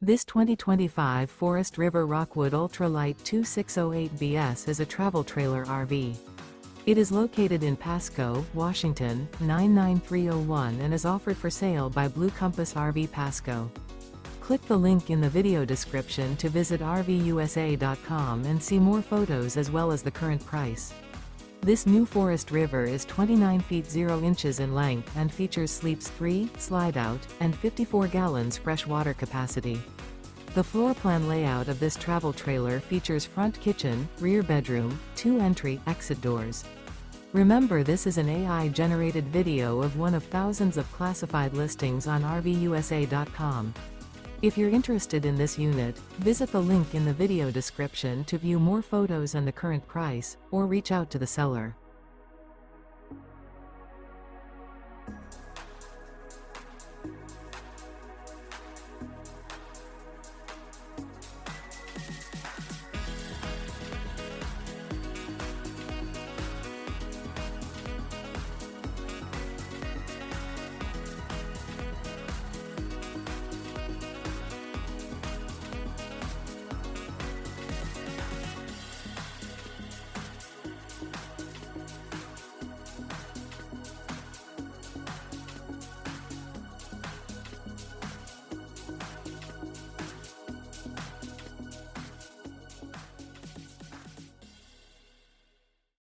This 2025 Forest River Rockwood Ultralight 2608BS is a travel trailer RV. It is located in Pasco, Washington, 99301 and is offered for sale by Blue Compass RV Pasco. Click the link in the video description to visit RVUSA.com and see more photos as well as the current price. This new Forest River is 29 feet 0 inches in length and features sleeps 3, Slideout, and 54 gallons fresh water capacity. The floor plan layout of this travel trailer features front kitchen, rear bedroom, 2 entry/exit doors. Remember, this is an AI-generated video of one of thousands of classified listings on RVUSA.com. If you're interested in this unit, visit the link in the video description to view more photos and the current price, or reach out to the seller.